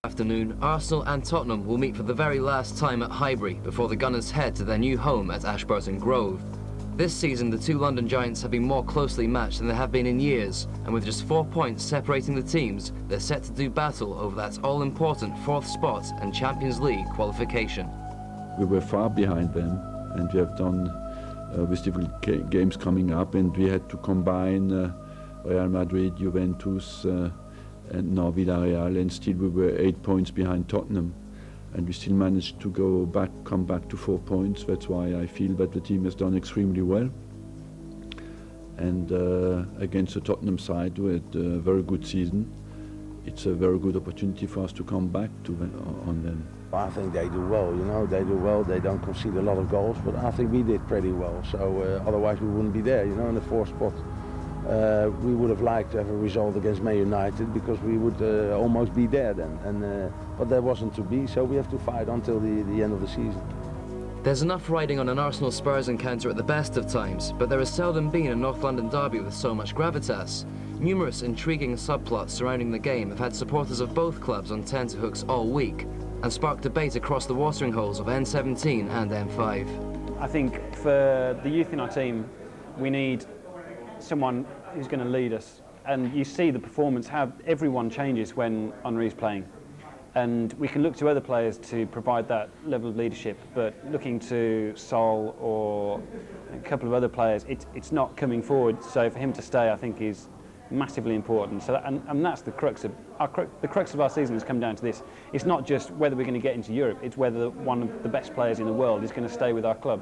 Afternoon, Arsenal and Tottenham will meet for the very last time at Highbury before the Gunners head to their new home at Ashburton Grove. This season, the two London Giants have been more closely matched than they have been in years, and with just 4 points separating the teams, they're set to do battle over that all-important fourth spot and Champions League qualification. We were far behind them, and we have done with difficult games coming up, and we had to combine Real Madrid, Juventus, and now Villarreal, and still we were 8 points behind Tottenham, and we still managed to come back to 4 points. That's why I feel that the team has done extremely well. And against the Tottenham side, we had a very good season. It's a very good opportunity for us to come back on them. I think they do well, you know, they do well, they don't concede a lot of goals, but I think we did pretty well, so otherwise we wouldn't be there, you know, in the fourth spot. We would have liked to have a result against Man United because we would almost be there then, but that wasn't to be, so we have to fight until the end of the season. There's enough riding on an Arsenal-Spurs encounter at the best of times, but there has seldom been a North London derby with so much gravitas. Numerous intriguing subplots surrounding the game have had supporters of both clubs on tenterhooks all week, and sparked debate across the watering holes of N17 and N5. I think for the youth in our team, we need someone who's going to lead us. And you see the performance, how everyone changes when Henry's playing. And we can look to other players to provide that level of leadership, but looking to Sol or a couple of other players, it's not coming forward. So for him to stay, I think, is massively important. So and that's the crux of our season has come down to this. It's not just whether we're going to get into Europe, it's whether one of the best players in the world is going to stay with our club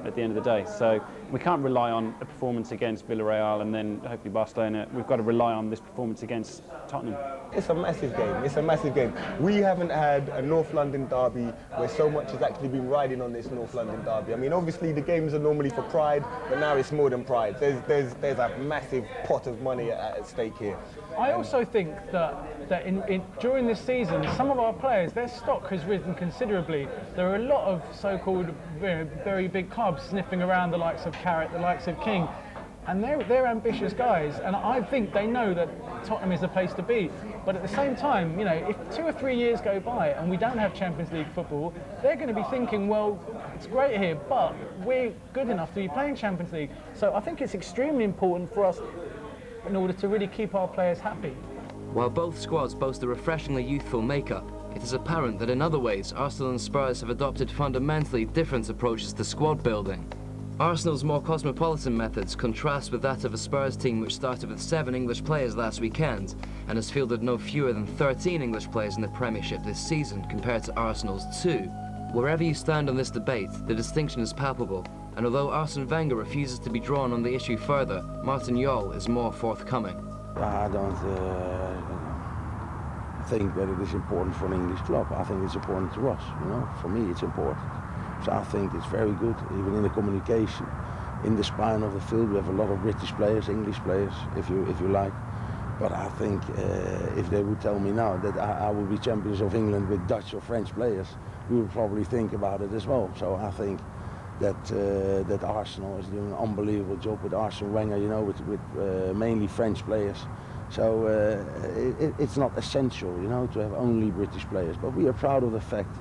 at the end of the day. So we can't rely on a performance against Villarreal and then hopefully Barcelona. We've got to rely on this performance against Tottenham. It's a massive game. It's a massive game. We haven't had a North London derby where so much has actually been riding on this North London derby. I mean, obviously the games are normally for pride, but now it's more than pride. There's a massive pot of money at stake here. I also think that during this season, some of our players, their stock has risen considerably. There are a lot of so-called very big clubs sniffing around, the likes of Carrot, the likes of King, and they're ambitious guys, and I think they know that Tottenham is the place to be. But at the same time, you know, if 2 or 3 years go by and we don't have Champions League football, they're going to be thinking, well, it's great here, but we're good enough to be playing Champions League. So I think it's extremely important for us in order to really keep our players happy. While both squads boast a refreshingly youthful makeup, it is apparent that in other ways Arsenal and Spurs have adopted fundamentally different approaches to squad building. Arsenal's more cosmopolitan methods contrast with that of a Spurs team which started with 7 English players last weekend and has fielded no fewer than 13 English players in the Premiership this season compared to Arsenal's 2. Wherever you stand on this debate, the distinction is palpable, and although Arsene Wenger refuses to be drawn on the issue further, Martin Jol is more forthcoming. I don't think that it is important for an English club. I think it's important to us, you know. For me, it's important. So I think it's very good, even in the communication. In the spine of the field, we have a lot of British players, English players, if you like. But I think if they would tell me now that I will be champions of England with Dutch or French players, we would probably think about it as well. So I think that Arsenal is doing an unbelievable job with Arsene Wenger, you know, with mainly French players. So it's not essential, you know, to have only British players. But we are proud of the fact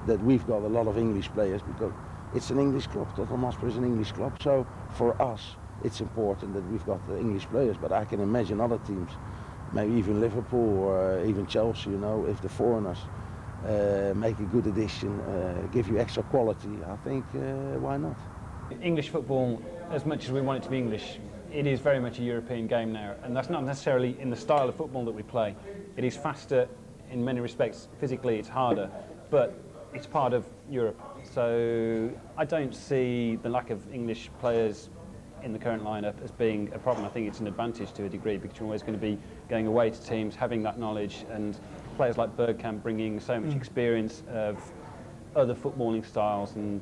that we've got a lot of English players because it's an English club. Tottenham Hotspur is an English club. So for us, it's important that we've got the English players. But I can imagine other teams, maybe even Liverpool or even Chelsea, you know, if the foreigners make a good addition, give you extra quality, I think, why not? English football, as much as we want it to be English, it is very much a European game now, and that's not necessarily in the style of football that we play. It is faster in many respects, physically it's harder, but it's part of Europe. So I don't see the lack of English players in the current lineup as being a problem. I think it's an advantage to a degree because you're always going to be going away to teams, having that knowledge, and players like Bergkamp bringing so much experience of other footballing styles, and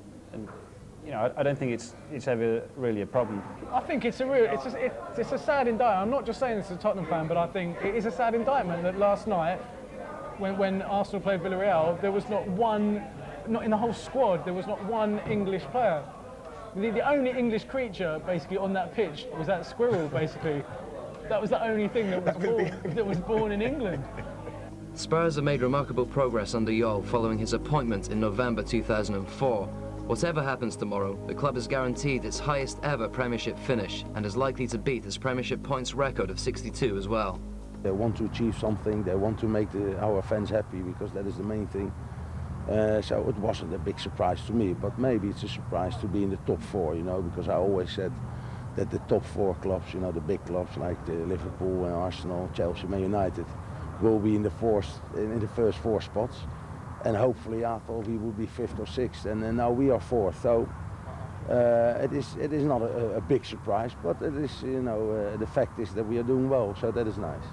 you know, I don't think it's ever really a problem. I think it's a sad indictment. I'm not just saying this as a Tottenham fan, but I think it is a sad indictment that last night, when Arsenal played Villarreal, there was not in the whole squad, there was not one English player. The only English creature, basically, on that pitch was that squirrel, basically. That was the only thing that was born in England. Spurs have made remarkable progress under Jol following his appointment in November 2004. Whatever happens tomorrow, the club is guaranteed its highest ever Premiership finish and is likely to beat its Premiership points record of 62 as well. They want to achieve something, they want to make our fans happy, because that is the main thing. So it wasn't a big surprise to me, but maybe it's a surprise to be in the top 4, you know, because I always said that the top 4 clubs, you know, the big clubs like Liverpool and Arsenal, Chelsea, Man United, will be in the first 4 spots. And hopefully I thought we would be 5th or 6th, and then now we are 4th. So it is not a big surprise, but it is, you know, the fact is that we are doing well, so that is nice.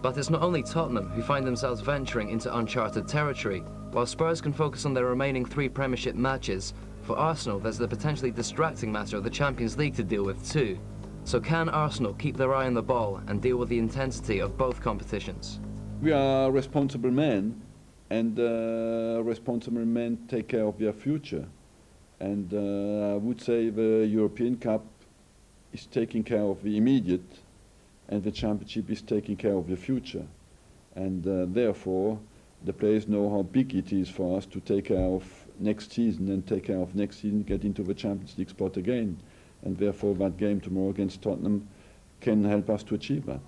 But it's not only Tottenham who find themselves venturing into uncharted territory. While Spurs can focus on their remaining 3 Premiership matches, for Arsenal there's the potentially distracting matter of the Champions League to deal with too. So can Arsenal keep their eye on the ball and deal with the intensity of both competitions? We are responsible men, and responsible men take care of their future. And I would say the European Cup is taking care of the immediate, and the Championship is taking care of the future. And therefore, the players know how big it is for us to take care of next season, and take care of next season, get into the Champions League spot again. And therefore, that game tomorrow against Tottenham can help us to achieve that.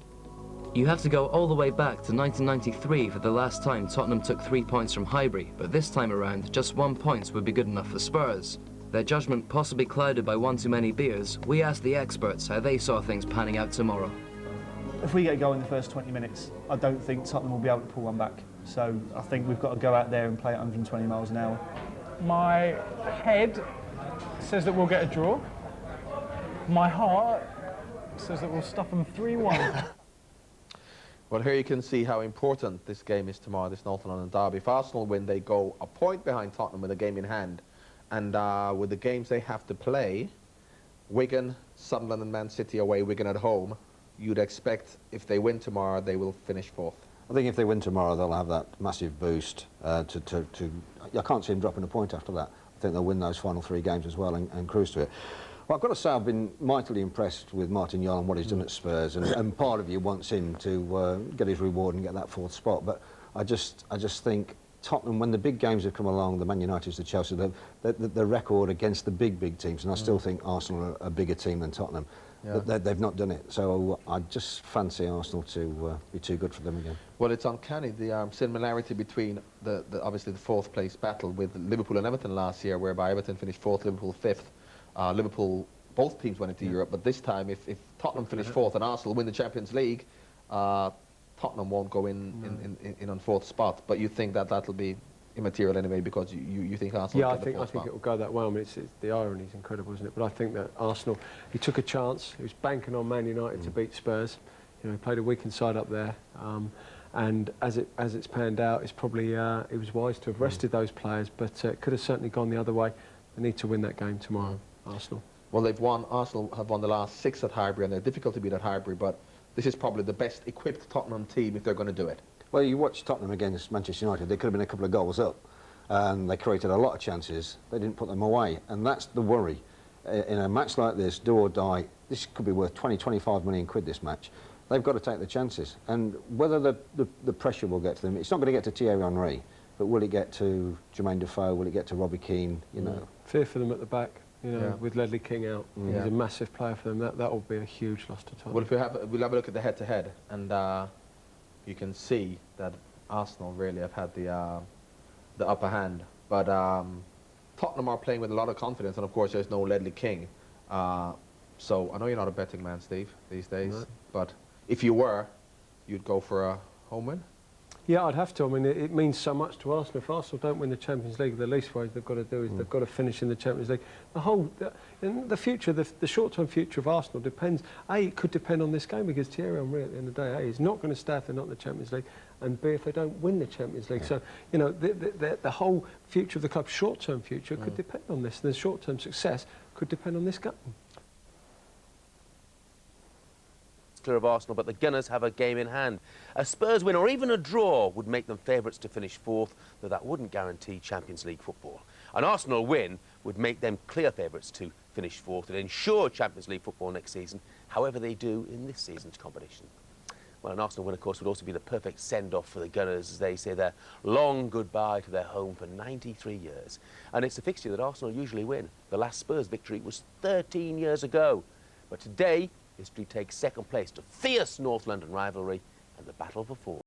You have to go all the way back to 1993 for the last time Tottenham took 3 points from Highbury, but this time around, just 1 point would be good enough for Spurs. Their judgment possibly clouded by one too many beers, we asked the experts how they saw things panning out tomorrow. If we get a goal in the first 20 minutes, I don't think Tottenham will be able to pull one back. So I think we've got to go out there and play at 120 miles an hour. My head says that we'll get a draw. My heart says that we'll stuff them 3-1. Well, here you can see how important this game is tomorrow, this North London derby. If Arsenal win, they go a point behind Tottenham with a game in hand. And with the games they have to play, Wigan, Sunderland and Man City away, Wigan at home, you'd expect if they win tomorrow, they will finish 4th. I think if they win tomorrow, they'll have that massive boost I can't see them dropping a point after that. I think they'll win those final 3 games as well and cruise to it. Well, I've got to say I've been mightily impressed with Martin Jol and what he's done at Spurs, and part of you wants him to get his reward and get that 4th spot. But I just think Tottenham, when the big games have come along, the Man United, the Chelsea, the record against the big teams, and I still think Arsenal are a bigger team than Tottenham. Yeah. They've not done it, so I just fancy Arsenal to be too good for them again. Well, it's uncanny, the similarity between obviously the 4th place battle with Liverpool and Everton last year, whereby Everton finished 4th, Liverpool 5th. Liverpool, both teams went into Europe, but this time if Tottenham finish 4th and Arsenal win the Champions League, Tottenham won't go in on 4th spot. But you think that that'll be immaterial anyway, because you think Arsenal? Yeah, I think it will go that well. I mean, the irony is incredible, isn't it? But I think that Arsenal, he took a chance. He was banking on Man United to beat Spurs. You know, he played a weakened side up there, and as it's panned out, it's probably it was wise to have rested those players, but it could have certainly gone the other way. They need to win that game tomorrow, Arsenal. Well, Arsenal have won the last 6 at Highbury, and they're difficult to beat at Highbury, but this is probably the best equipped Tottenham team if they're going to do it. Well, you watch Tottenham against Manchester United, they could have been a couple of goals up, and they created a lot of chances. They didn't put them away, and that's the worry. In a match like this, do or die, this could be worth 20, 25 million quid, this match. They've got to take the chances, and whether the pressure will get to them, it's not going to get to Thierry Henry, but will it get to Jermaine Defoe, will it get to Robbie Keane, you know? Fear for them at the back, you know, with Ledley King out. He's a massive player for them. That will be a huge loss to Tottenham. Well, we'll have a look at the head-to-head, and you can see that Arsenal really have had the upper hand. But Tottenham are playing with a lot of confidence, and of course there's no Ledley King. So I know you're not a betting man, Steve, these days, but if you were, you'd go for a home win? Yeah, I'd have to. I mean, it means so much to Arsenal. If Arsenal don't win the Champions League, the least way they've got to do is they've got to finish in the Champions League. The future, the short-term future of Arsenal depends. A, it could depend on this game, because Thierry Henry, at the end of the day, A, is not going to stay if they're not in the Champions League, and B, if they don't win the Champions League. So, you know, the whole future of the club's short-term future could depend on this. The short-term success could depend on this game. Clear of Arsenal, but the Gunners have a game in hand. A Spurs win or even a draw would make them favourites to finish 4th, though that wouldn't guarantee Champions League football. An Arsenal win would make them clear favourites to finish 4th and ensure Champions League football next season, however they do in this season's competition. Well, an Arsenal win, of course, would also be the perfect send-off for the Gunners as they say their long goodbye to their home for 93 years. And it's a fixture that Arsenal usually win. The last Spurs victory was 13 years ago. But today, history takes second place to fierce North London rivalry and the battle for form.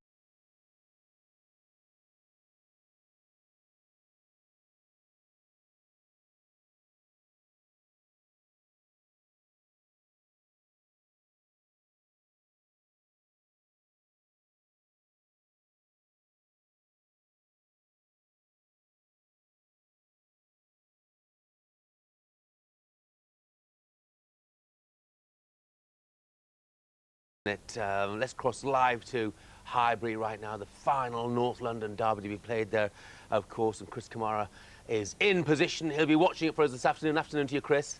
Let's cross live to Highbury right now, the final North London derby to be played there, of course, and Chris Kamara is in position. He'll be watching it for us this afternoon. Afternoon to you, Chris.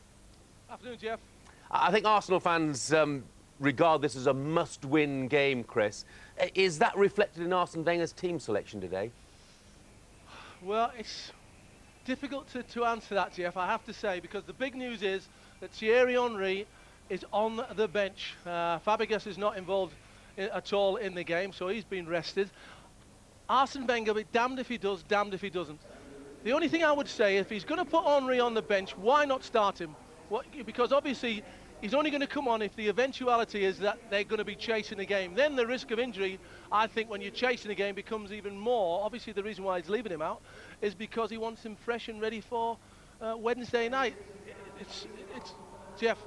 Afternoon, Jeff. I think Arsenal fans regard this as a must-win game, Chris. Is that reflected in Arsene Wenger's team selection today? Well, it's difficult to answer that, Jeff, I have to say, because the big news is that Thierry Henry is on the bench. Fabregas is not involved at all in the game, so he's been rested. Arsene Wenger will be damned if he does, damned if he doesn't. The only thing I would say, if he's going to put Henry on the bench, why not start him? Because obviously he's only going to come on if the eventuality is that they're going to be chasing the game. Then the risk of injury, I think, when you're chasing the game becomes even more. Obviously the reason why he's leaving him out is because he wants him fresh and ready for Wednesday night. It's Jeff,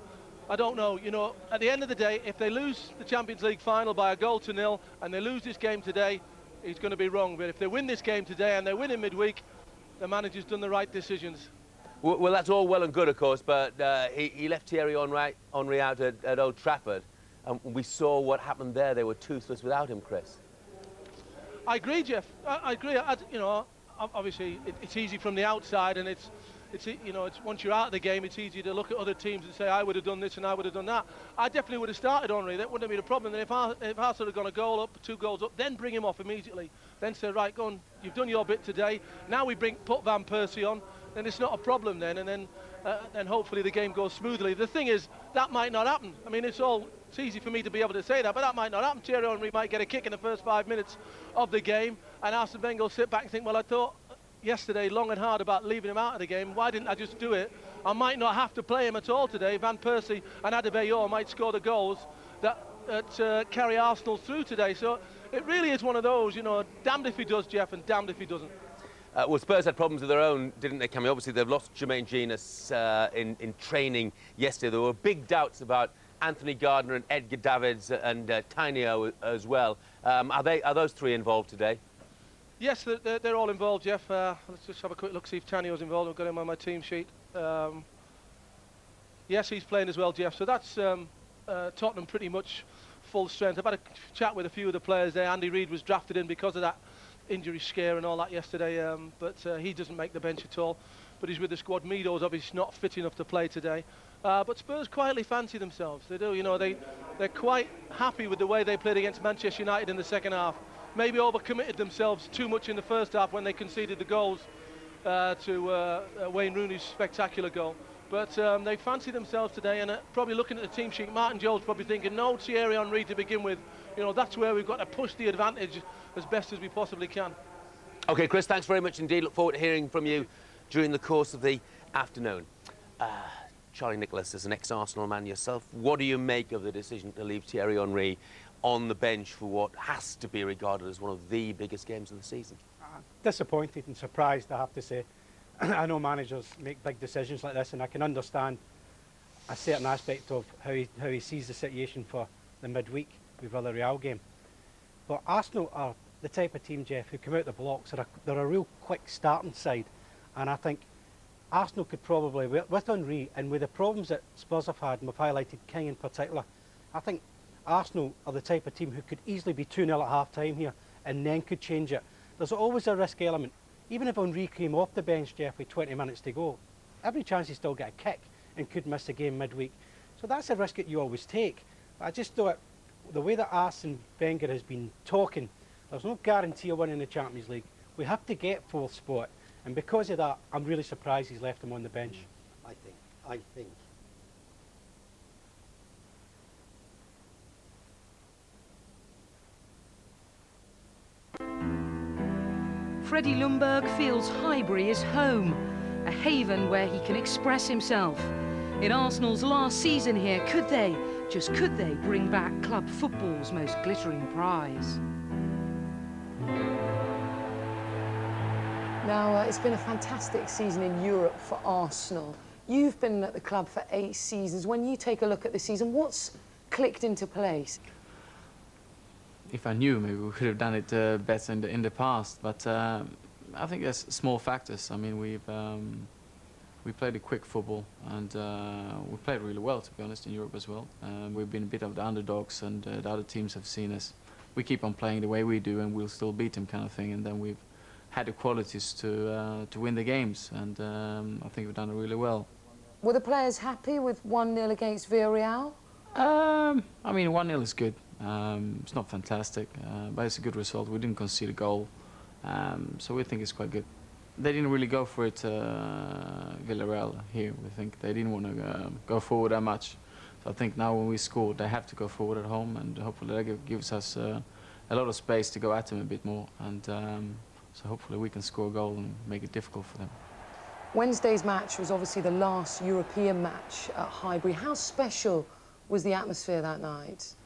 I don't know, you know, at the end of the day, if they lose the Champions League final by 1-0 and they lose this game today, he's going to be wrong. But if they win this game today and they win in midweek, the manager's done the right decisions. Well, that's all well and good, of course, but he left Thierry Henry out at Old Trafford, and we saw what happened there. They were toothless without him, Chris. I agree, Jeff. I agree. You know, obviously it's easy from the outside, and it's you know, it's once you're out of the game, it's easy to look at other teams and say, I would have done this and I would have done that. I definitely would have started Henry. That wouldn't have been a problem. And if Arsenal had gone a goal up, 2 goals up, then bring him off immediately. Then say, right, go on, you've done your bit today. Now we put Van Persie on, then it's not a problem then. And then hopefully the game goes smoothly. The thing is, that might not happen. I mean, it's easy for me to be able to say that, but that might not happen. Thierry Henry might get a kick in the first 5 minutes of the game, and Arsene Wenger will sit back and think, well, I thought yesterday long and hard about leaving him out of the game. Why didn't I just do it? I might not have to play him at all today. Van Persie and Adebayor might score the goals that carry Arsenal through today. So it really is one of those, you know, damned if he does, Jeff, and damned if he doesn't. Well, Spurs had problems of their own, didn't they, Camille? Obviously, they've lost Jermaine Genius in training yesterday. There were big doubts about Anthony Gardner and Edgar Davids and Tainio as well. Are those 3 involved today? Yes, they're all involved, Jeff. Let's just have a quick look, see if Tanio's involved. I've got him on my team sheet. Yes, he's playing as well, Jeff. So that's Tottenham pretty much full strength. I've had a chat with a few of the players there. Andy Reid was drafted in because of that injury scare and all that yesterday, but he doesn't make the bench at all. But he's with the squad. Meadows obviously not fit enough to play today. But Spurs quietly fancy themselves. They do, you know, they're quite happy with the way they played against Manchester United in the second half. Maybe overcommitted themselves too much in the first half when they conceded the goals to Wayne Rooney's spectacular goal. But they fancy themselves today, and probably looking at the team sheet, Martin Jones probably thinking, no Thierry Henry to begin with. You know, that's where we've got to push the advantage as best as we possibly can. OK, Chris, thanks very much indeed. Look forward to hearing from you during the course of the afternoon. Charlie Nicholas, as an ex-Arsenal man yourself, what do you make of the decision to leave Thierry Henry on the bench for what has to be regarded as one of the biggest games of the season? Disappointed and surprised, I have to say. I know managers make big decisions like this, and I can understand a certain aspect of how he sees the situation for the midweek with the Villarreal game. But Arsenal are the type of team, Jeff, who come out the blocks. They're a real quick starting side, and I think Arsenal could probably, with Henry and with the problems that Spurs have had, and we've highlighted King in particular, I think Arsenal are the type of team who could easily be 2-0 at half-time here and then could change it. There's always a risk element. Even if Henry came off the bench, Jeff, with 20 minutes to go, every chance he'd still get a kick and could miss the game midweek. So that's a risk that you always take. But I just thought, the way that Arsene Wenger has been talking, there's no guarantee of winning the Champions League. We have to get 4th spot. And because of that, I'm really surprised he's left him on the bench. I think. Freddie Ljungberg feels Highbury is home, a haven where he can express himself. In Arsenal's last season here, could they, just could they, bring back club football's most glittering prize? Now, it's been a fantastic season in Europe for Arsenal. You've been at the club for 8 seasons. When you take a look at the season, what's clicked into place? If I knew, maybe we could have done it better in the past. But I think there's small factors. I mean, we played a quick football, and we played really well, to be honest, in Europe as well. We've been a bit of the underdogs, and the other teams have seen us. We keep on playing the way we do, and we'll still beat them, kind of thing. And then we've had the qualities to win the games, and I think we've done it really well. Were the players happy with 1-0 against Villarreal? I mean, 1-0 is good. It's not fantastic, but it's a good result. We didn't concede a goal, so we think it's quite good. They didn't really go for it, Villarreal here. We think they didn't want to go forward that much. So I think now when we score, they have to go forward at home, and hopefully that gives us a lot of space to go at them a bit more. And so hopefully we can score a goal and make it difficult for them. Wednesday's match was obviously the last European match at Highbury. How special was the atmosphere that night?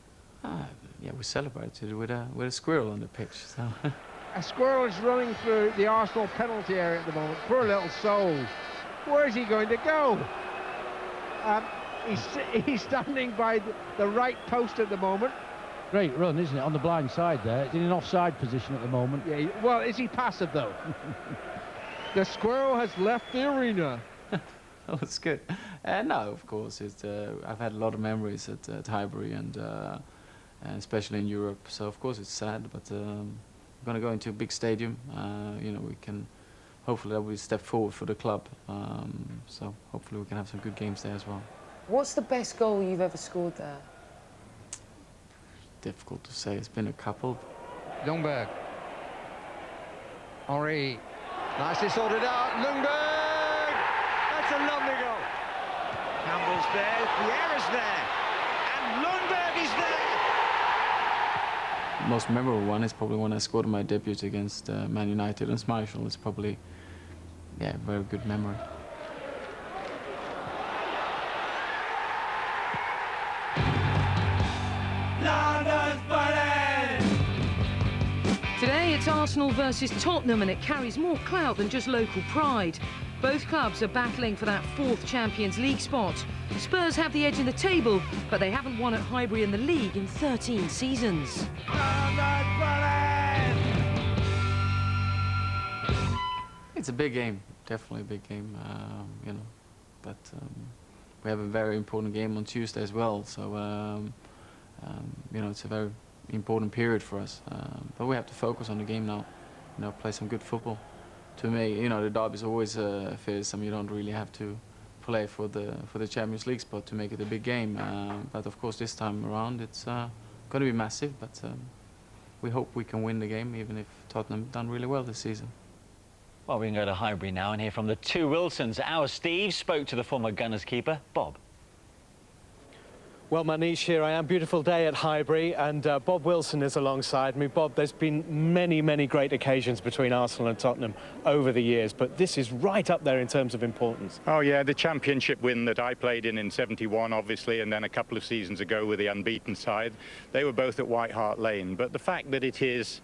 Yeah, we celebrated with a squirrel on the pitch. So. A squirrel is running through the Arsenal penalty area at the moment. Poor little soul. Where's he going to go? He's standing by the right post at the moment. Great run, isn't it, on the blind side there. It's in an offside position at the moment. Yeah, well, is he passive, though? The squirrel has left the arena. Oh, it's good. No, of course. I've had a lot of memories at Highbury, and especially in Europe. So, of course, it's sad, but we're going to go into a big stadium. You know, we can... Hopefully that will be a step forward for the club. So, hopefully we can have some good games there as well. What's the best goal you've ever scored there? Difficult to say. It's been a couple. Ljungberg. Henri. Nicely sorted out. Ljungberg! That's a lovely goal. Campbell's there. Vieira's there. And Ljungberg is there! The most memorable one is probably when I scored my debut against Man United and Schmeichel. It's probably, yeah, a very good memory. Today it's Arsenal versus Tottenham, and it carries more clout than just local pride. Both clubs are battling for that 4th Champions League spot. Spurs have the edge in the table, but they haven't won at Highbury in the league in 13 seasons. It's a big game, definitely a big game, you know. But we have a very important game on Tuesday as well, so you know, it's a very important period for us. But we have to focus on the game now, you know, play some good football. To me, you know, the derby is always fearsome. You don't really have to play for the Champions League spot to make it a big game. But of course, this time around, it's going to be massive. But we hope we can win the game, even if Tottenham done really well this season. Well, we can go to Highbury now and hear from the two Wilsons. Our Steve spoke to the former Gunners keeper, Bob. Well, Manish, here I am. Beautiful day at Highbury, and Bob Wilson is alongside me. Bob, there's been many, many great occasions between Arsenal and Tottenham over the years, but this is right up there in terms of importance. Oh, yeah, the championship win that I played in '71, obviously, and then a couple of seasons ago with the unbeaten side. They were both at White Hart Lane, but the fact that it is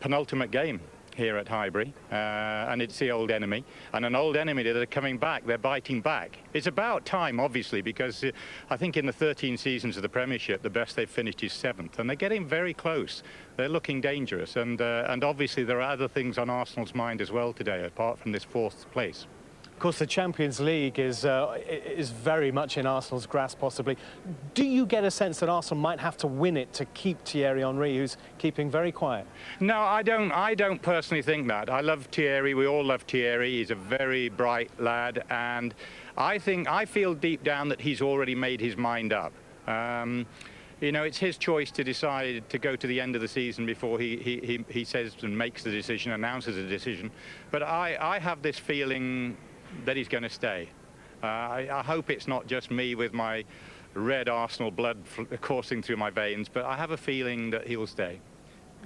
penultimate game here at Highbury, and it's the old enemy, and an old enemy that are coming back, they're biting back. It's about time, obviously, because I think in the 13 seasons of the Premiership, the best they've finished is 7th, and they're getting very close. They're looking dangerous, and obviously there are other things on Arsenal's mind as well today, apart from this 4th place. Of course, the Champions League is very much in Arsenal's grasp, possibly. Do you get a sense that Arsenal might have to win it to keep Thierry Henry, who's keeping very quiet? No, I don't personally think that. I love Thierry. We all love Thierry. He's a very bright lad, and I feel deep down that he's already made his mind up. You know, it's his choice to decide to go to the end of the season before he says and makes the decision, announces a decision. But I have this feeling that he's going to stay. I hope it's not just me with my red Arsenal blood coursing through my veins, but I have a feeling that he will stay.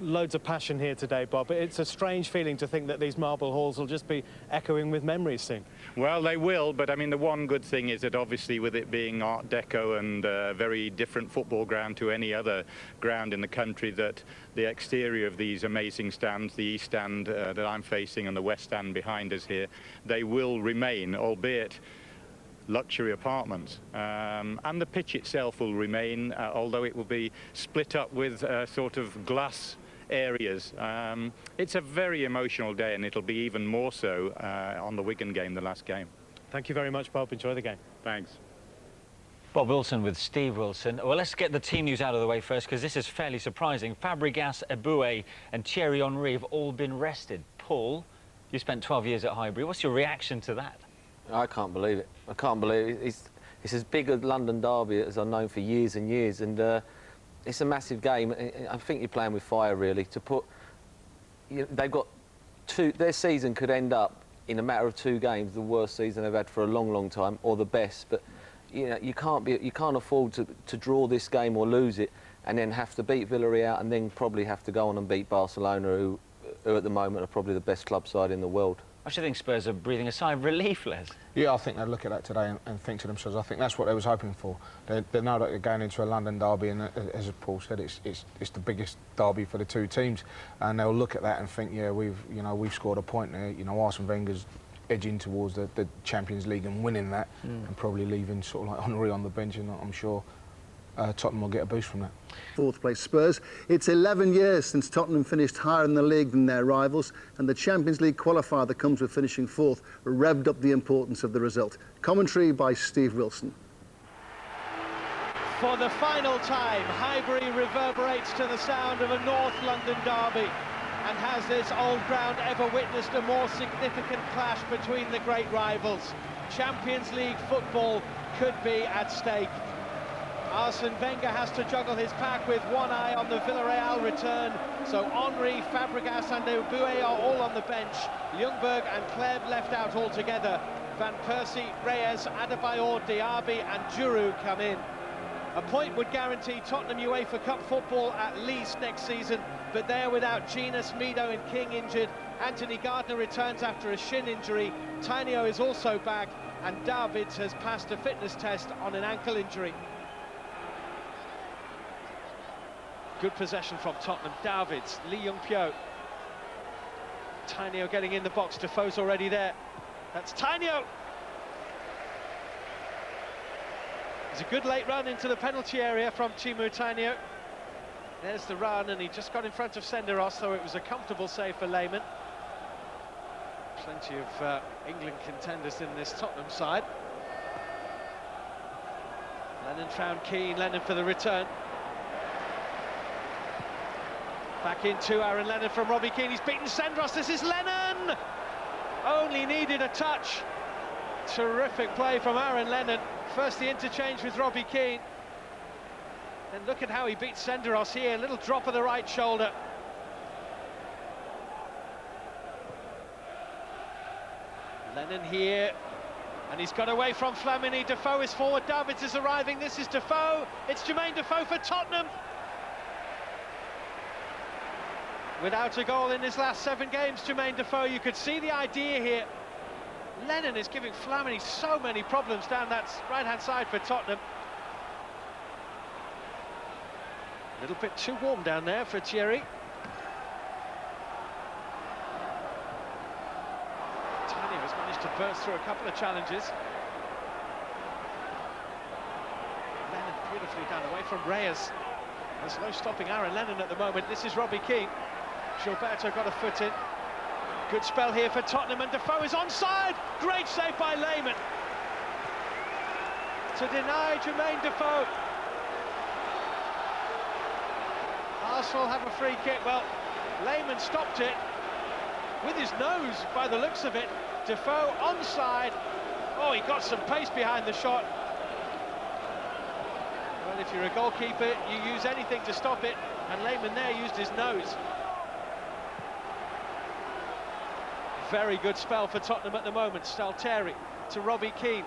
loads of passion here today, Bob. It's a strange feeling to think that these marble halls will just be echoing with memories soon. Well, they will, but I mean, the one good thing is that obviously with it being Art Deco and a very different football ground to any other ground in the country, that the exterior of these amazing stands, the east stand that I'm facing and the west stand behind us here, they will remain, albeit luxury apartments, and the pitch itself will remain, although it will be split up with sort of glass areas. It's a very emotional day, and it'll be even more so on the Wigan game, the last game. Thank you very much, Bob. Enjoy the game. Thanks. Bob Wilson with Steve Wilson. Well, let's get the team news out of the way first, because this is fairly surprising. Fabregas, Eboué and Thierry Henry have all been rested. Paul, you spent 12 years at Highbury. What's your reaction to that? I can't believe it. I can't believe it. It's as big a London derby as I've known for years and years, and it's a massive game. I think you're playing with fire, really. To put, they've got their season could end up in a matter of 2 games the worst season they've had for a long, long time, or the best. But you can't afford to draw this game or lose it, and then have to beat Villarreal, and then probably have to go on and beat Barcelona, who at the moment are probably the best club side in the world. I actually think Spurs are breathing a sigh of relief, Les. Yeah, I think they look at that today and think to themselves, I think that's what they was hoping for. They know that they're going into a London derby, and as Paul said, it's the biggest derby for the 2 teams, and they'll look at that and think, yeah, we've scored a point there. Arsene Wenger's edging towards the Champions League and winning that, and probably leaving sort of like Henry on the bench, and I'm sure Tottenham will get a boost from that. 4th place Spurs. It's 11 years since Tottenham finished higher in the league than their rivals, and the Champions League qualifier that comes with finishing 4th revved up the importance of the result. Commentary by Steve Wilson. For the final time, Highbury reverberates to the sound of a North London derby. And has this old ground ever witnessed a more significant clash between the great rivals? Champions League football could be at stake. Arsene Wenger has to juggle his pack with one eye on the Villarreal return. So Henry, Fabregas and Eboué are all on the bench. Ljungberg and Kleb left out altogether. Van Persie, Reyes, Adebayor, Diaby and Giroud come in. A point would guarantee Tottenham UEFA Cup football at least next season, but they're without Genius, Mido and King injured. Anthony Gardner returns after a shin injury. Tainio is also back, and Davids has passed a fitness test on an ankle injury. Good possession from Tottenham. Davids, Lee Young-pyo. Tainio getting in the box. Defoe's already there. That's Tainio. It's a good late run into the penalty area from Timur Tainio. There's the run, and he just got in front of Senderos, so it was a comfortable save for Lehmann. Plenty of England contenders in this Tottenham side. Lennon found Keane. Lennon for the return. Back into Aaron Lennon from Robbie Keane. He's beaten Senderos. This is Lennon! Only needed a touch. Terrific play from Aaron Lennon. First the interchange with Robbie Keane. Then look at how he beats Senderos here. A little drop of the right shoulder. Lennon here. And he's got away from Flamini. Defoe is forward. Davids is arriving. This is Defoe. It's Jermaine Defoe for Tottenham. Without a goal in his last 7 games, Jermaine Defoe, you could see the idea here. Lennon is giving Flamini so many problems down that right-hand side for Tottenham. A little bit too warm down there for Thierry. Tainio has managed to burst through a couple of challenges. Lennon beautifully done away from Reyes. There's no stopping Aaron Lennon at the moment. This is Robbie Keane. Gilberto got a foot in. Good spell here for Tottenham, and Defoe is onside. Great save by Lehmann to deny Jermaine Defoe. Arsenal have a free kick. Well, Lehmann stopped it with his nose by the looks of it. Defoe onside. Oh, he got some pace behind the shot. Well, if you're a goalkeeper, you use anything to stop it, and Lehmann there used his nose. Very good spell for Tottenham at the moment. Stalteri to Robbie Keane.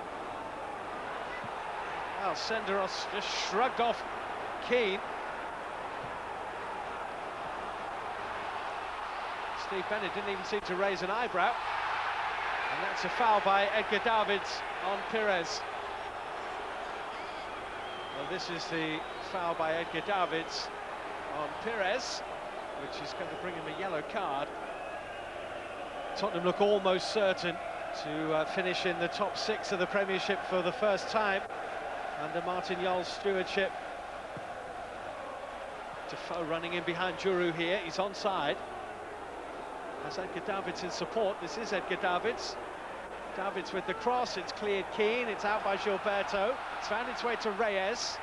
Well, Senderos just shrugged off Keane. Steve Bennett didn't even seem to raise an eyebrow. And that's a foul by Edgar Davids on Pires. Well, this is the foul by Edgar Davids on Pires, which is going to bring him a yellow card. Tottenham look almost certain to finish in the top 6 of the Premiership for the first time under Martin Jol's stewardship. Defoe running in behind Giroud here, he's onside. Has Edgar Davids in support. This is Edgar Davids. Davids with the cross, it's cleared Keane, it's out by Gilberto. It's found its way to Reyes.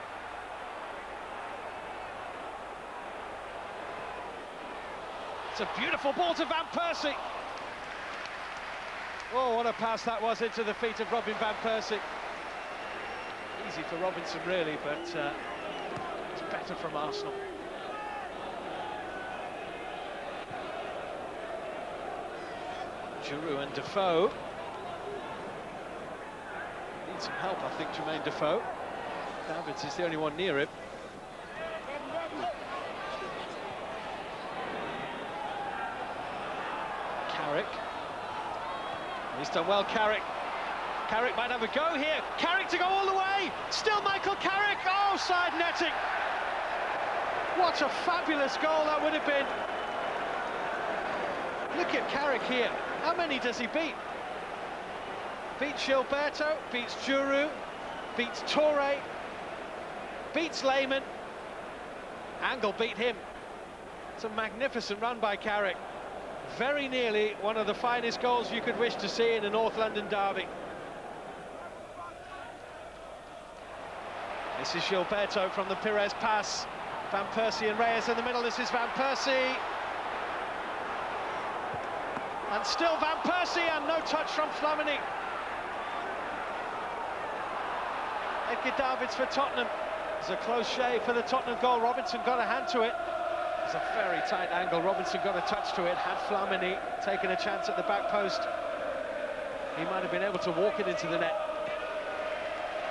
It's a beautiful ball to Van Persie. Oh, what a pass that was into the feet of Robin Van Persie. Easy for Robinson, really, but it's better from Arsenal. Giroud and Defoe. Needs some help, I think, Jermaine Defoe. Davids is the only one near him. Carrick. He's done well, Carrick. Carrick might have a go here. Carrick to go all the way. Still Michael Carrick. Oh, side netting. What a fabulous goal that would have been. Look at Carrick here. How many does he beat? Beats Gilberto, beats Giroud, beats Touré, beats Lehmann. Angle beat him. It's a magnificent run by Carrick. Very nearly one of the finest goals you could wish to see in a North London derby. This is Gilberto from the Pires pass. Van Persie and Reyes in the middle. This is Van Persie. And still Van Persie, and no touch from Flamini. Edgar Davids for Tottenham. There's a close shave for the Tottenham goal. Robinson got a hand to it. It's a very tight angle. Robinson got a touch to it. Had Flamini taken a chance at the back post, he might have been able to walk it into the net.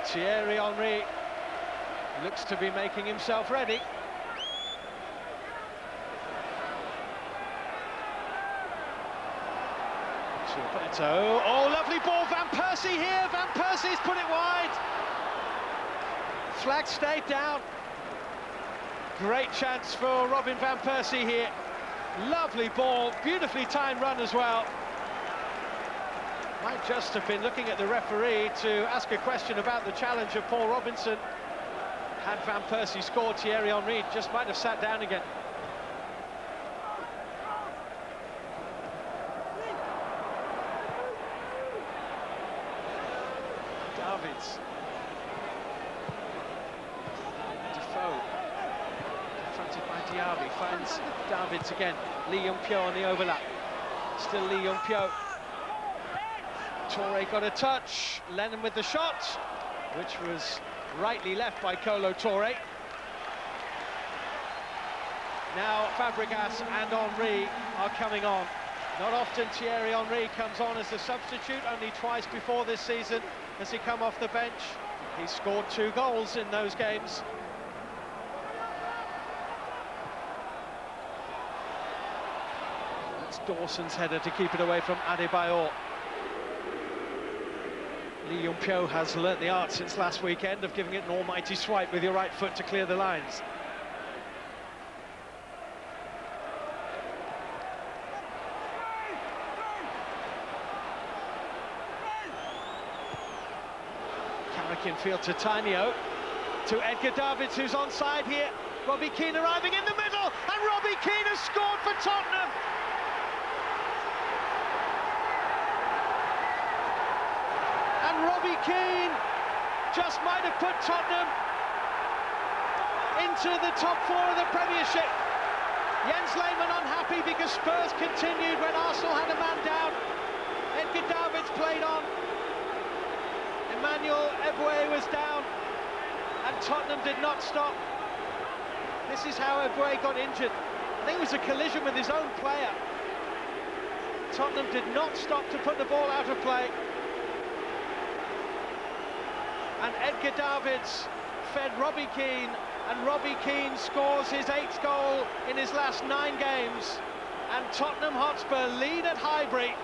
Thierry Henry looks to be making himself ready. Gilberto. Oh, lovely ball. Van Persie here. Van Persie's put it wide. Flag stayed down. Great chance for Robin Van Persie here. Lovely ball, beautifully timed run as well. Might just have been looking at the referee to ask a question about the challenge of Paul Robinson. Had Van Persie scored, Thierry Henry just might have sat down again. Davids. Defoe. Confronted by Diaby, finds Davids again. Lee Young-pyo on the overlap. Still Lee Young-pyo. Touré got a touch. Lennon with the shot, which was rightly left by Kolo Touré. Now Fabregas and Henry are coming on. Not often Thierry Henry comes on as a substitute, only twice before this season has he come off the bench. He scored 2 goals in those games. It's Dawson's header to keep it away from Adebayor. Lee Young-pyo has learnt the art since last weekend of giving it an almighty swipe with your right foot to clear the lines. Carrick infield to Tainio, to Edgar Davids, who's onside here. Robbie Keane arriving in the middle, and Robbie Keane has scored for Tottenham. Robbie Keane just might have put Tottenham into the top 4 of the Premiership. Jens Lehmann unhappy because Spurs continued when Arsenal had a man down. Edgar Davids played on. Emmanuel Eboué was down, and Tottenham did not stop. This is how Eboué got injured. I think it was a collision with his own player. Tottenham did not stop to put the ball out of play. And Edgar Davids fed Robbie Keane, and Robbie Keane scores his 8th goal in his last 9 games. And Tottenham Hotspur lead at Highbury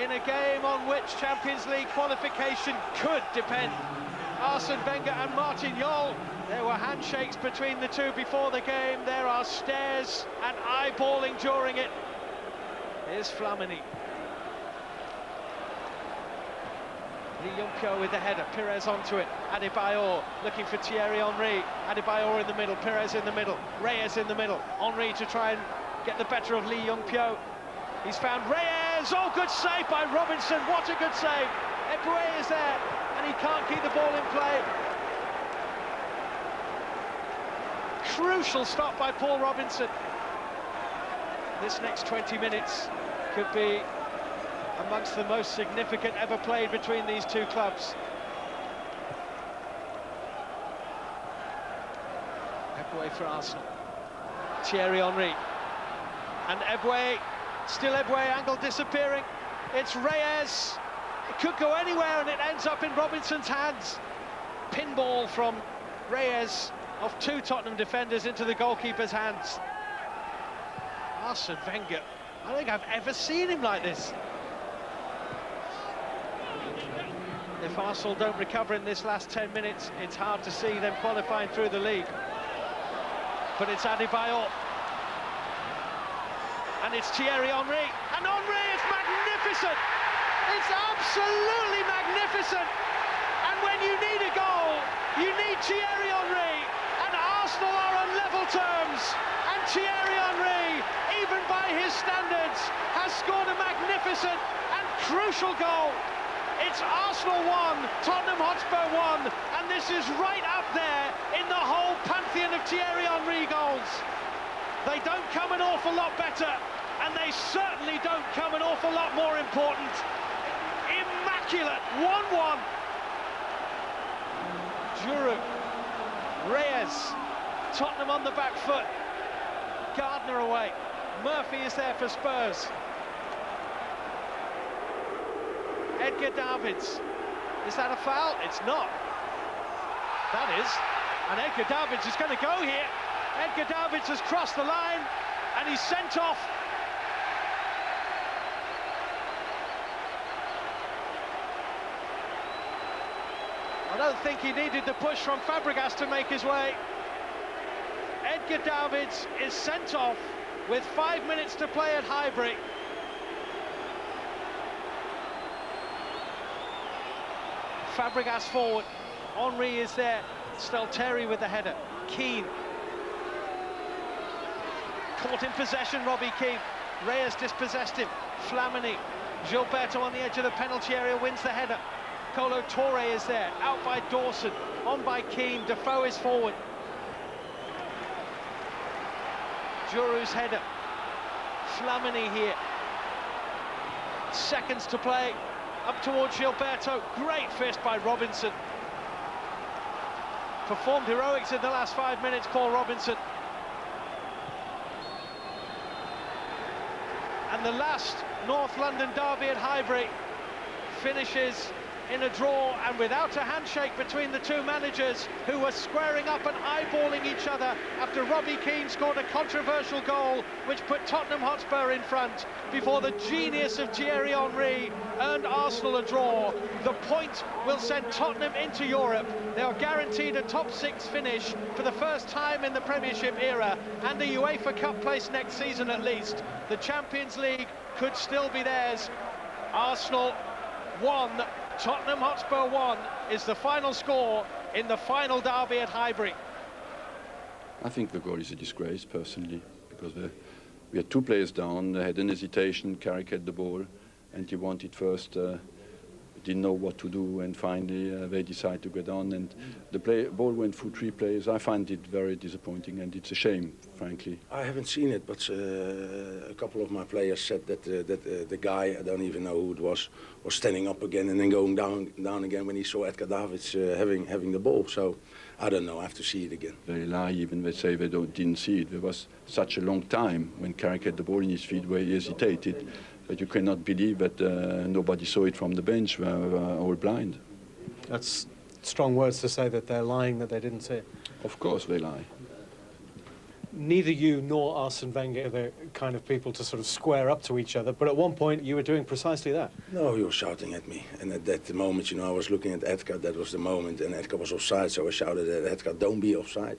in a game on which Champions League qualification could depend. Arsene Wenger and Martin Jol, there were handshakes between the two before the game. There are stares and eyeballing during it. Here's Flamini. Lee Young-pyo with the header, Pires onto it, Adebayor looking for Thierry Henry, Adebayor in the middle, Pires in the middle, Reyes in the middle, Henry to try and get the better of Lee Young-pyo. He's found Reyes, oh, good save by Robinson, what a good save. Eboué is there, and he can't keep the ball in play. Crucial stop by Paul Robinson. This next 20 minutes could be amongst the most significant ever played between these two clubs. Eboué for Arsenal. Thierry Henry. And Eboué, still Eboué, angle disappearing. It's Reyes. It could go anywhere and it ends up in Robinson's hands. Pinball from Reyes of two Tottenham defenders into the goalkeeper's hands. Arsene Wenger, I don't think I've ever seen him like this. If Arsenal don't recover in this last 10 minutes, it's hard to see them qualifying through the league. But it's Adebayor. And it's Thierry Henry. And Henry is magnificent! It's absolutely magnificent! And when you need a goal, you need Thierry Henry. And Arsenal are on level terms. And Thierry Henry, even by his standards, has scored a magnificent and crucial goal. It's Arsenal 1, Tottenham Hotspur 1, and this is right up there in the whole pantheon of Thierry Henry goals. They don't come an awful lot better, and they certainly don't come an awful lot more important. Immaculate 1-1. Giroud, Reyes, Tottenham on the back foot. Gardner away. Murphy is there for Spurs. Edgar Davids. Is that a foul? It's not. That is. And Edgar Davids is going to go here. Edgar Davids has crossed the line and he's sent off. I don't think he needed the push from Fabregas to make his way. Edgar Davids is sent off with 5 minutes to play at Highbury. Fabregas forward, Henry is there, Stelteri with the header, Keane. Caught in possession, Robbie Keane. Reyes dispossessed him, Flamini. Gilberto on the edge of the penalty area wins the header. Kolo Touré is there, out by Dawson, on by Keane, Defoe is forward. Giroud's header, Flamini here. Seconds to play. Up towards Gilberto, great fist by Robinson. Performed heroics in the last 5 minutes, Paul Robinson. And the last North London derby at Highbury finishes in a draw and without a handshake between the two managers who were squaring up and eyeballing each other after Robbie Keane scored a controversial goal which put Tottenham Hotspur in front before the genius of Thierry Henry earned Arsenal a draw. The point will send Tottenham into Europe. They are guaranteed a top 6 finish for the first time in the Premiership era and a UEFA Cup place next season at least. The Champions League could still be theirs. Arsenal 1, Tottenham Hotspur 1 is the final score in the final derby at Highbury. I think the goal is a disgrace, personally, because we had 2 players down. They had an hesitation, Carrick had the ball, and he wanted first, didn't know what to do, and finally they decided to get on, and the ball went through 3 players. I find it very disappointing, and it's a shame, frankly. I haven't seen it, but a couple of my players said that the guy, I don't even know who it was standing up again and then going down again when he saw Edgar Davids having the ball. So I don't know. I have to see it again. They lie even. They say they didn't see it. There was such a long time when Carrick had the ball in his feet where he hesitated. But you cannot believe that nobody saw it from the bench. We were all blind. That's strong words to say that they're lying, that they didn't see it. Of course they lie. neither you nor Arsene Wenger are the kind of people to sort of square up to each other, but at one point you were doing precisely that. No, he was shouting at me, and at that moment, you know, I was looking at Edgar. That was the moment, and Edgar was offside, so I shouted at Edgar, "Don't be offside."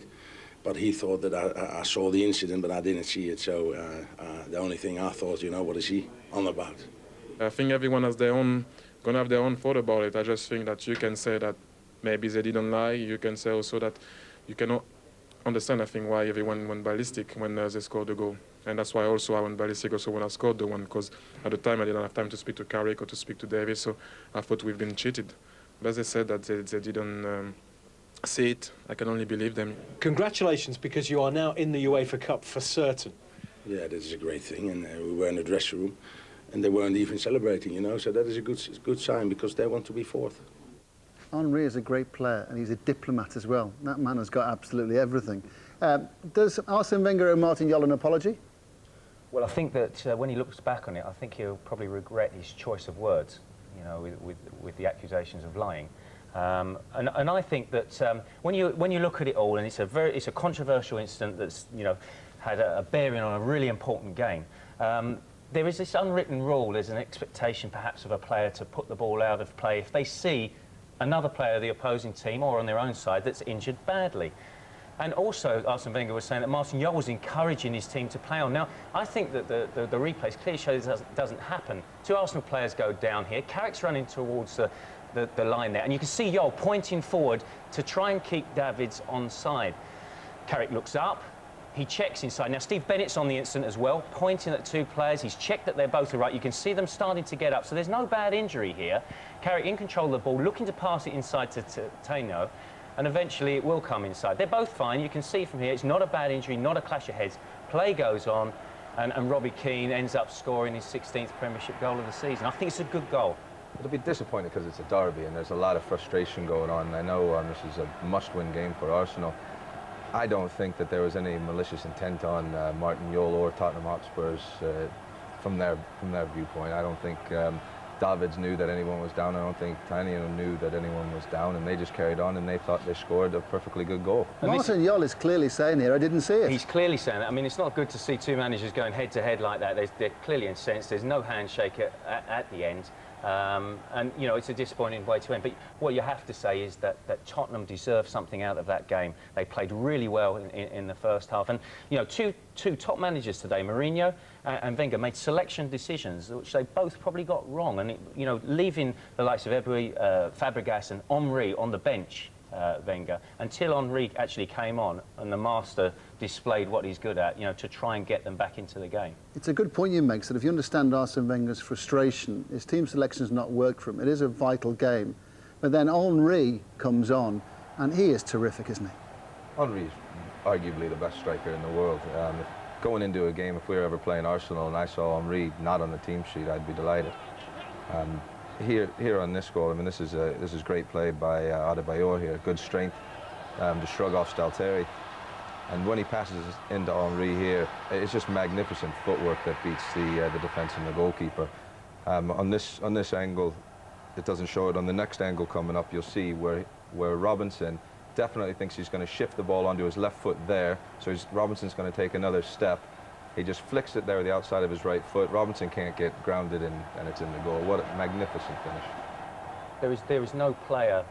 But he thought that I saw the incident, but I didn't see it. So the only thing I thought, you know, what is he on about? I think everyone has gonna have their own thought about it. I just think that you can say that maybe they didn't lie. You can say also that you cannot understand, I think, why everyone went ballistic when they scored the goal. And that's why also I went ballistic also when I scored the one, because at the time I didn't have time to speak to Carrick or to speak to Davis, so I thought we've been cheated. But as they said that they didn't see it, I can only believe them. Congratulations, because you are now in the UEFA Cup for certain. Yeah, that is a great thing, and we were in the dressing room, and they weren't even celebrating, you know, so that is a good sign, because they want to be fourth. Henry is a great player, and he's a diplomat as well. That man has got absolutely everything. Does Arsene Wenger owe Martin Jol an apology? Well, I think that when he looks back on it, I think he'll probably regret his choice of words, you know, with the accusations of lying. And I think that when you look at it all, and it's a controversial incident that's, you know, had a bearing on a really important game. There is this unwritten rule. There's an expectation, perhaps, of a player to put the ball out of play if they see another player of the opposing team or on their own side that's injured badly. And also, Arsene Wenger was saying that Martin Jol was encouraging his team to play on. Now, I think that the replays clearly show this doesn't happen. Two Arsenal players go down here. Carrick's running towards the line there, and you can see Jol pointing forward to try and keep Davids onside. Carrick looks up. He checks inside. Now, Steve Bennett's on the instant as well, pointing at two players. He's checked that they're both all right. You can see them starting to get up. So there's no bad injury here. Carrick in control of the ball, looking to pass it inside to Taino, and eventually it will come inside. They're both fine. You can see from here it's not a bad injury, not a clash of heads. Play goes on, and Robbie Keane ends up scoring his 16th Premiership goal of the season. I think it's a good goal. It'll be disappointing because it's a derby and there's a lot of frustration going on. I know this is a must-win game for Arsenal. I don't think that there was any malicious intent on Martin Jol or Tottenham Hotspurs from their viewpoint. I don't think Davids knew that anyone was down. I don't think Taino knew that anyone was down, and they just carried on and they thought they scored a perfectly good goal. Martin Jol is clearly saying here, I didn't see it. He's clearly saying that. I mean, it's not good to see two managers going head-to-head like that. They're clearly incensed. There's no handshake at the end. And, you know, it's a disappointing way to end. But what you have to say is that Tottenham deserved something out of that game. They played really well in the first half. And, you know, two top managers today, Mourinho and Wenger, made selection decisions, which they both probably got wrong. And, you know, leaving the likes of Eboué, Fabregas and Henry on the bench, Wenger, until Henry actually came on and the master displayed what he's good at, you know, to try and get them back into the game. It's a good point you make, that if you understand Arsene Wenger's frustration, his team selection's not worked for him. It is a vital game. But then Henry comes on, and he is terrific, isn't he? Henry's arguably the best striker in the world. Going into a game, if we were ever playing Arsenal and I saw Henry not on the team sheet, I'd be delighted. Here on this goal, I mean, this is great play by Adebayor here, good strength to shrug off Stalteri. And when he passes into Henry here, it's just magnificent footwork that beats the defence and the goalkeeper. On this angle, it doesn't show it. On the next angle coming up, you'll see where Robinson definitely thinks he's going to shift the ball onto his left foot there. So Robinson's going to take another step. He just flicks it there with the outside of his right foot. Robinson can't get grounded and it's in the goal. What a magnificent finish. There is no player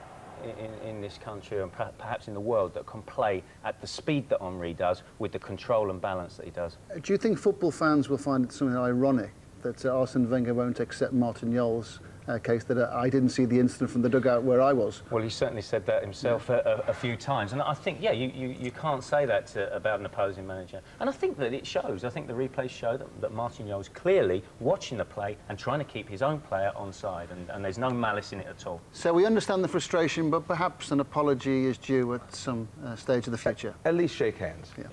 in this country and perhaps in the world that can play at the speed that Henry does with the control and balance that he does. Do you think football fans will find it something ironic that Arsene Wenger won't accept Martin Jol's case that I didn't see the incident from the dugout where I was? Well, he certainly said that himself a few times, and I think, yeah, you can't say that about an opposing manager. And I think that it shows. I think the replays show that Martin Jol is clearly watching the play and trying to keep his own player onside, and there's no malice in it at all. So we understand the frustration, but perhaps an apology is due at some stage of the future. At least shake hands. Yeah.